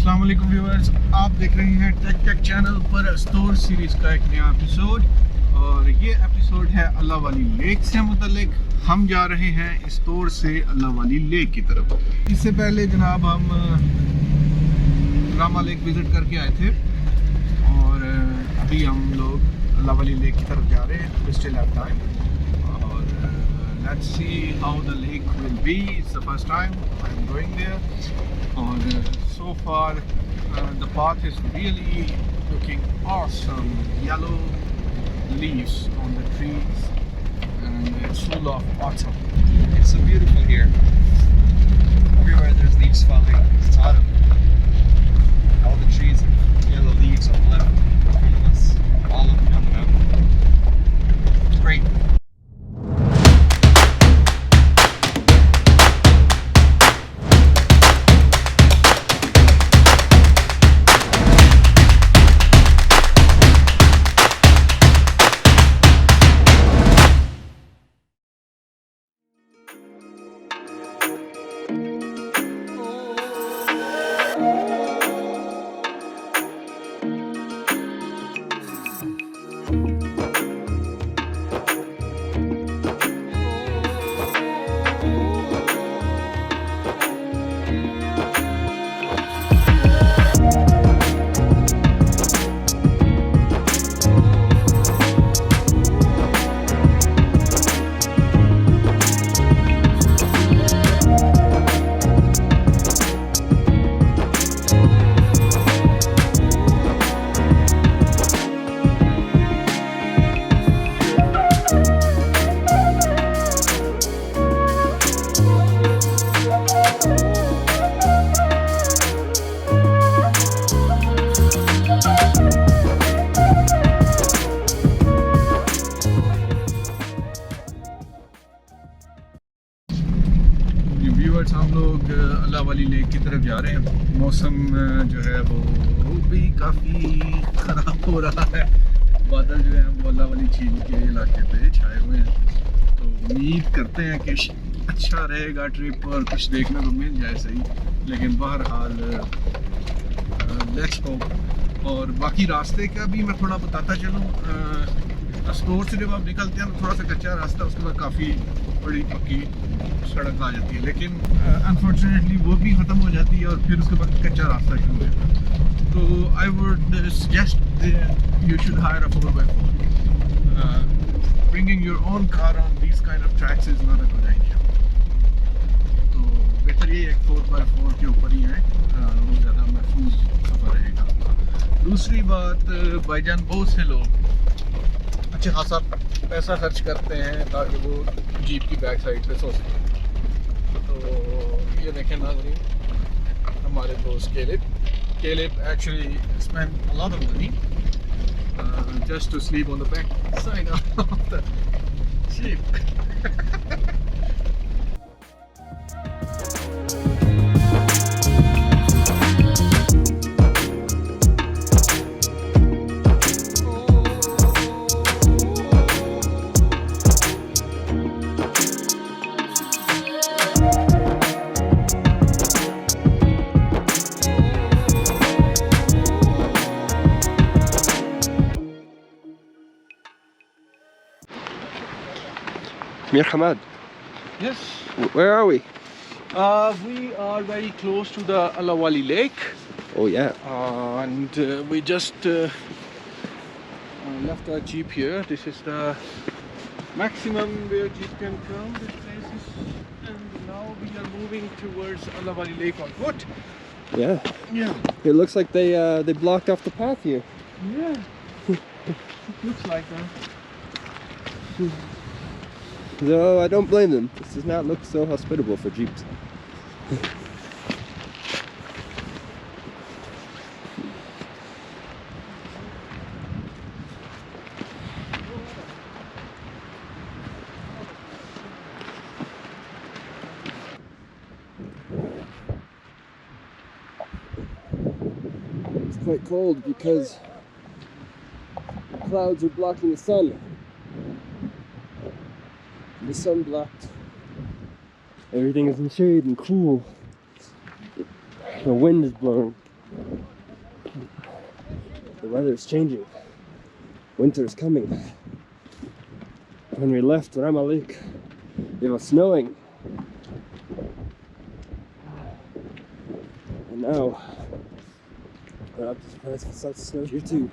अस्सलाम वालेकुम व्यूअर्स, आप देख रहे हैं टेक चैनल पर अस्टोर सीरीज़ का एक नया एपिसोड। और ये एपिसोड है अल्लाह वाली लेक से मुतल्लिक। हम जा रहे हैं अस्टोर से अल्लाह वाली लेक की तरफ। इससे पहले जनाब हम रामा लेक विज़िट करके आए थे और अभी हम लोग अल्लाह वाली लेक की तरफ जा रहे हैं। वी स्टिल हैव टाइम और let's see how the lake will be. It's the first time I'm going there. And so far the path is really looking awesome. Yellow leaves on the trees and it's full of autumn. It's so beautiful here. Everywhere there's leaves falling. It's autumn. All the trees have yellow leaves on the left in front of us. All up and down the mountain. It's great. हम लोग अल्लाह वाली lake की तरफ जा रहे हैं। मौसम जो है वो भी काफ़ी ख़राब हो रहा है। बादल जो है वो अल्लाह वाली झील के इलाके पे छाए हुए हैं, तो उम्मीद करते हैं कि अच्छा रहेगा ट्रिप और कुछ देखने को मिल जाए सही। लेकिन बहरहाल लेट्स होप। और बाकी रास्ते का भी मैं थोड़ा बताता चलूँ। अस्टोर से जब आप निकलते हैं तो थोड़ा सा कच्चा रास्ता, उसके बाद काफ़ी बड़ी पक्की सड़क आ जाती है, लेकिन अनफॉर्चुनेटली वो भी ख़त्म हो जाती है और फिर उसके बाद कच्चा रास्ता शुरू होता है। तो I would suggest you should higher a 4x4। Bringing your own car on this kind of tracks is not a good idea. तो बेहतर ये 4x4 के ऊपर ही है, वो ज़्यादा महफूज सफ़र रहेगा। दूसरी बात, भाईजान बहुत से लोग अच्छा खासा पैसा खर्च करते हैं ताकि वो जीप की बैक साइड पे सो सकें। तो ये देखें नाज़रीन, हमारे दोस्त Caleb actually spend a lot of money just to sleep on the back side of the jeep. Mir Hamad. Yes. Where are we? We are very close to the Allah Wali Lake. Oh yeah. And we just left our jeep here. This is the maximum where jeep can come. This place is, and now we are moving towards Allah Wali Lake on foot. Yeah. Yeah. It looks like they blocked off the path here. Yeah. It looks like that. No, I don't blame them. This does not look so hospitable for jeeps. It's quite cold because the clouds are blocking the sun. The sun blocked. Everything is in shade and cool. The wind is blowing The weather is changing. Winter is coming. When we left Wali Lake, it was snowing. And now, we're up to surprise it starts to snow here too.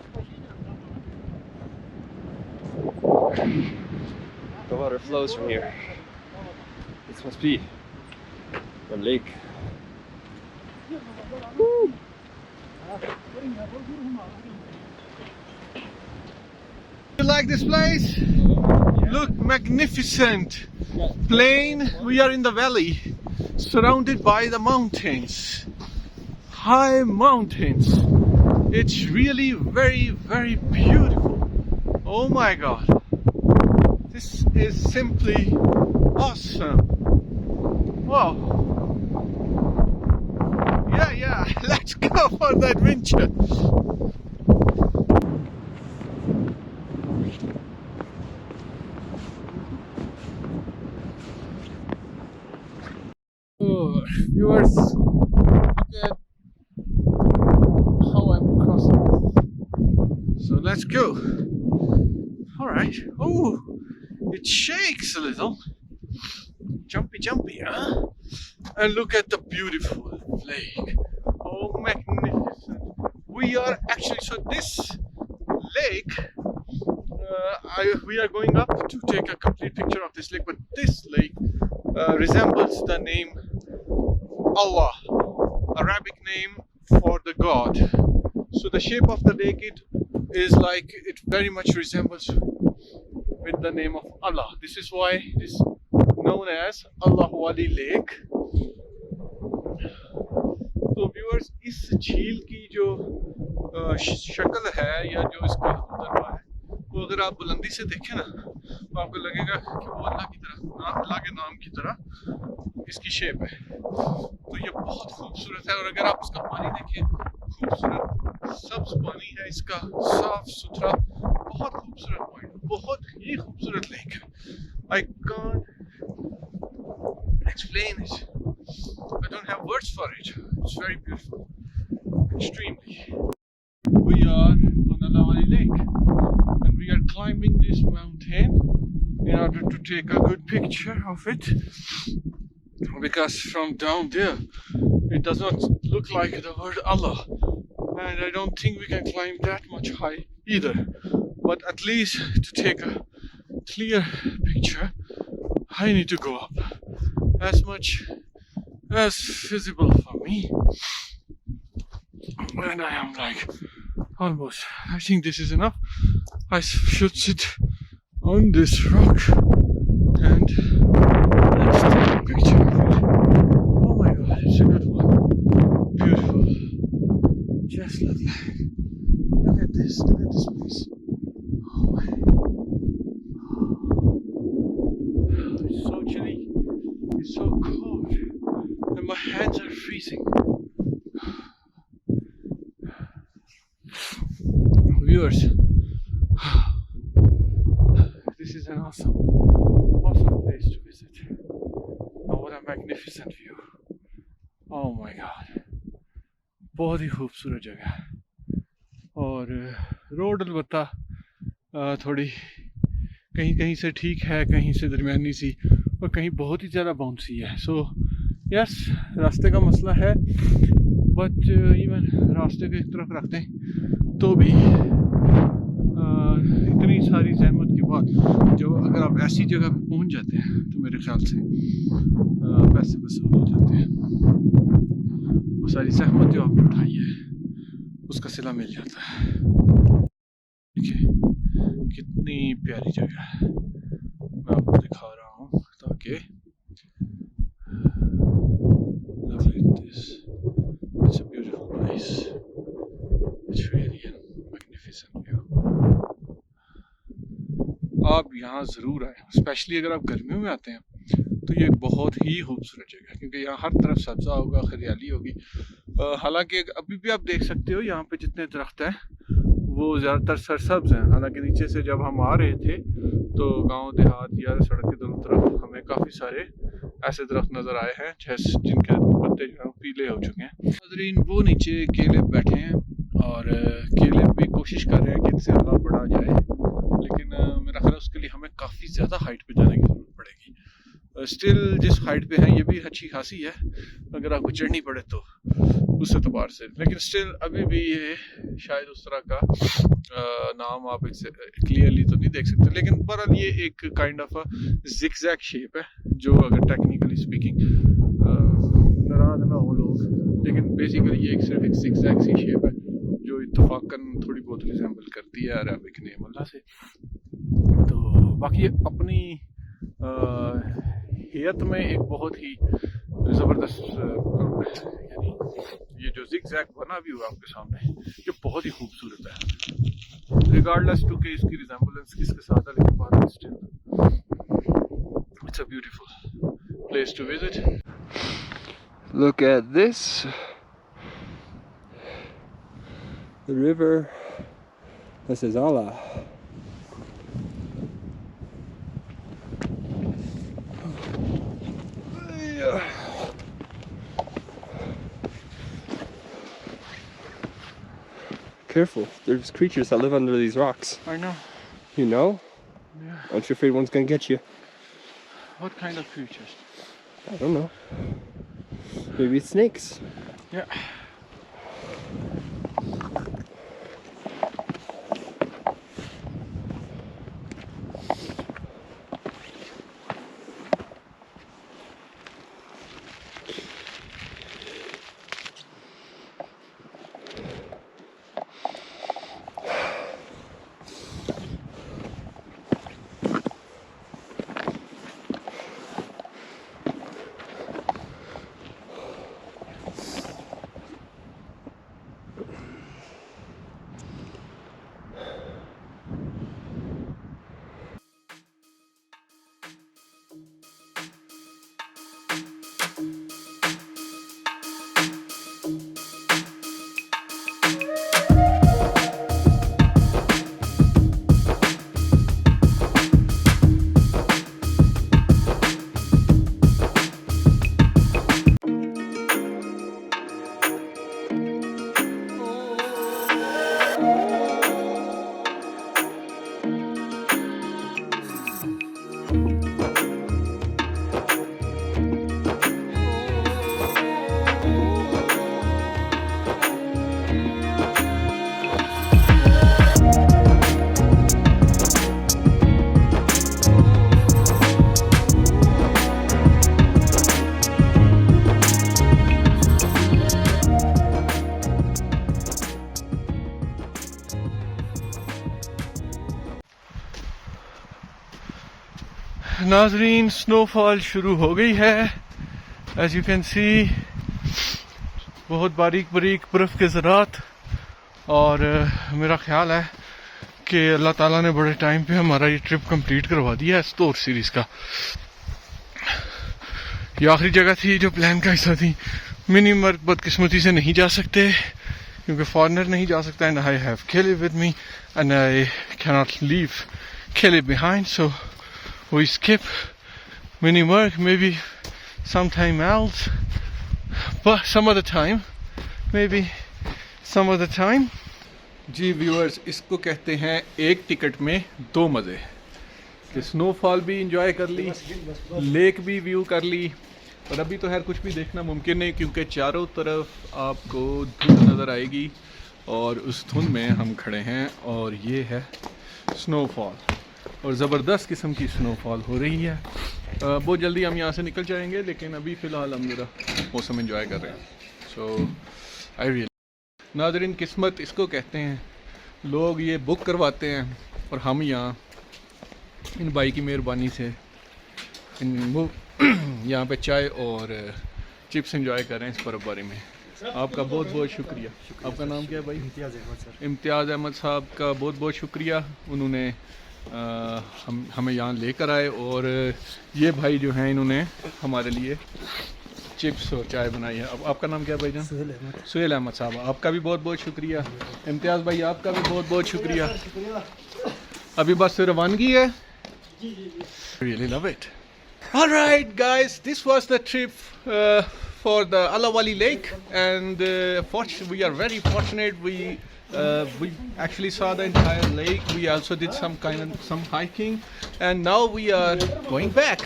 The water flows from here. This must be a lake. Woo! You like this place? Yeah. Look, magnificent. Plain. We are in the valley, surrounded by the mountains. High mountains. It's really very, very beautiful. Oh my God. This is simply awesome. Wow. Yeah, let's go for the adventure. Oh, viewers, look at how I'm crossing. So let's go. All right. Oh, it shakes a little. Jumpy, huh? And look at the beautiful lake. Oh, magnificent. We are actually, so this lake, we are going up to take a complete picture of this lake, but this lake resembles the name Allah, Arabic name for the God. So the shape of the lake, it is like, it very much resembles with the name of Allah. This is why it is known as Wali Lake. तो viewers इस झील की जो शक्ल है या जो इसका दरवा है, वो अगर आप बुलंदी से देखें ना तो आपको लगेगा कि वो अल्लाह की तरह, अल्लाह के नाम की तरह इसकी शेप है। तो ये बहुत खूबसूरत है। और अगर आप इसका पानी देखें, खूबसूरत सब्ज पानी है इसका, साफ सुथरा, बहुत खूबसूरत पॉइंट, बहुत ही खूबसूरत लेक है। I can't explain it. I don't have words for it. It's very beautiful, extremely. We are on Wali Lake and we are climbing this mountain in order to take a good picture of it, because from down there it does not look like the word Allah, and I don't think we can climb that much high either. But at least to take a clear picture, I need to go up as much as feasible for me, and I am like almost, I think this is enough. I should sit on this rock and let's take a picture of it. Oh my God, it's a good one. Beautiful. Just look at this place. Oh my. It's so chilly. It's so cold. And my hands are freezing. Viewers, this is an awesome place to visit. Oh, what a magnificent view. Oh my God. बहुत ही खूबसूरत जगह है। और road अलबत्ता थोड़ी कहीं से ठीक है, कहीं से दरमियानी सी, और कहीं बहुत ही ज़्यादा बाउंसी है। सो यस, रास्ते का मसला है, बट इवन रास्ते के तरफ रखते हैं तो भी इतनी सारी जहमत के बाद जो अगर आप ऐसी जगह पे पहुंच जाते हैं तो मेरे ख्याल से पैसे वसूल हो जाते हैं। वो सारी जहमत जो आपने उठाई है उसका सिला मिल जाता है। देखिए कितनी प्यारी जगह है, मैं आपको दिखा रहा हूँ ताकि look at this. It's a beautiful place. It's really a magnificent view. आप यहाँ ज़रूर आए, स्पेशली अगर आप गर्मियों में आते हैं तो ये बहुत ही खूबसूरत जगह है, क्योंकि यहाँ हर तरफ सब्ज़ा होगा, हरियाली होगी। हालांकि अभी भी आप देख सकते हो यहाँ पे जितने दरख्त हैं वो ज़्यादातर सरसब्ज़ हैं। हालांकि नीचे से जब हम आ रहे थे तो गांव देहात या सड़क के दोनों तरफ हमें काफ़ी सारे ऐसे दरख्त नज़र आए हैं जिनके पत्ते जो हैं पीले हो चुके हैं। नाज़रीन वो नीचे केले बैठे हैं और केले भी कोशिश कर रहे हैं कि इनसे अल्लाह बढ़ा जाए, लेकिन मेरा ख्याल उसके लिए हमें काफ़ी ज़्यादा हाइट पे जाने की ज़रूरत पड़ेगी। स्टिल जिस हाइट पे है ये भी अच्छी खासी है, अगर आपको चढ़नी पड़े तो उस एतबार से, लेकिन स्टिल अभी भी ये शायद उस तरह का नाम आप इसे क्लियरली तो नहीं देख सकते, लेकिन बहरहाल ये एक काइंड ऑफ ज़िगज़ैग शेप है जो, अगर टेक्निकली स्पीकिंग नाराज ना हो लोग, लेकिन बेसिकली ये सिर्फ एक ज़िगज़ैग सी शेप है जो इत्तफाकन थोड़ी बहुत रिजेंबल करती है अरबिक नेम अल्लाह से। तो बाकी अपनी हेयत में एक बहुत ही ज़बरदस्त यानी ये जो ज़िगज़ैग बना भी हुआ आपके सामने, ये बहुत ही खूबसूरत है, रिगार्डलेस टू के इसकी रिजेंबलेंस किसके साथ है, लेकिन बात still it's a beautiful place to visit. Look at this. The river. This is Allah. Careful, there's creatures that live under these rocks. I know. You know? Yeah. Aren't you afraid one's gonna get you? What kind of creatures? I don't know. Maybe it's snakes. Yeah. नाजरीन snowfall शुरू हो गई है, as you can see बहुत बारीक बारीक बर्फ़ के ज़रात, और मेरा ख्याल है कि अल्लाह ताला ने बड़े टाइम पे हमारा ये ट्रिप कंप्लीट करवा दिया है एस्तोर सीरीज़ का। ये आखिरी जगह थी जो प्लान का हिस्सा थी। मिनी मर्ग बदकिस्मती से नहीं जा सकते क्योंकि फॉरनर नहीं जा सकता, and I have Kele with me and I can not leave Kele behind, so we skip mini work, maybe sometime else, but some other time, maybe some other time. Ji viewers, इसको कहते हैं एक ticket में दो मज़े, कि snowfall भी enjoy कर ली, लेक भी व्यू कर ली, और अभी तो खैर कुछ भी देखना मुमकिन नहीं क्योंकि चारों तरफ आपको धुंध नज़र आएगी, और उस धुंध में हम खड़े हैं और ये है स्नोफॉल, और ज़बरदस्त किस्म की स्नोफॉल हो रही है। बहुत जल्दी हम यहाँ से निकल जाएंगे, लेकिन अभी फ़िलहाल हम ज़रा मौसम एंजॉय कर रहे हैं। सो आई रियली, नाज़रीन किस्मत इसको कहते हैं, लोग ये बुक करवाते हैं और हम यहाँ इन भाई की मेहरबानी से यहाँ पे चाय और चिप्स एंजॉय कर रहे हैं इस बर्फ़बारी में। आपका बहुत बहुत शुक्रिया। आपका नाम क्या है भाई? इम्तियाज़ अहमद सर। इम्तियाज़ अहमद साहब का बहुत बहुत शुक्रिया, उन्होंने हमें यहाँ लेकर आए, और ये भाई जो हैं इन्होंने हमारे लिए चिप्स और चाय बनाई है। अब आपका नाम क्या है भाईजान? सुहेल अहमद साहब, आपका भी बहुत बहुत शुक्रिया। इम्तियाज़ भाई आपका भी बहुत बहुत शुक्रिया। अभी बस रवानगी है। Really love it. All right, guys, this was the trip for the Wali Lake, and we are very fortunate. We actually saw the entire lake. We also did some hiking, and now we are going back.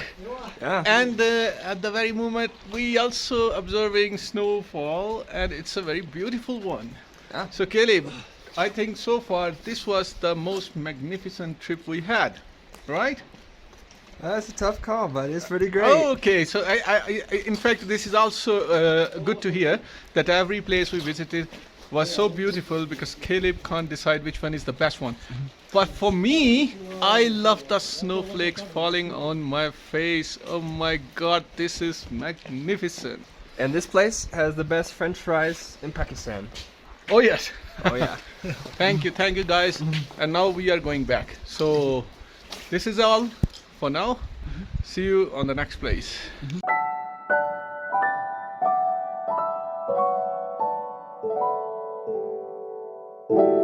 Yeah. And at the very moment, we also observing snowfall, and it's a very beautiful one. Yeah. So Caleb, I think so far this was the most magnificent trip we had, right? That's a tough call, but it's pretty great. Okay, so in fact, this is also good to hear that every place we visited was so beautiful, because Caleb can't decide which one is the best one. But for me, I love the snowflakes falling on my face. Oh my God, this is magnificent. And this place has the best French fries in Pakistan. Oh yes. Oh yeah. Thank you guys. And now we are going back. So this is all for now. See you on the next place. you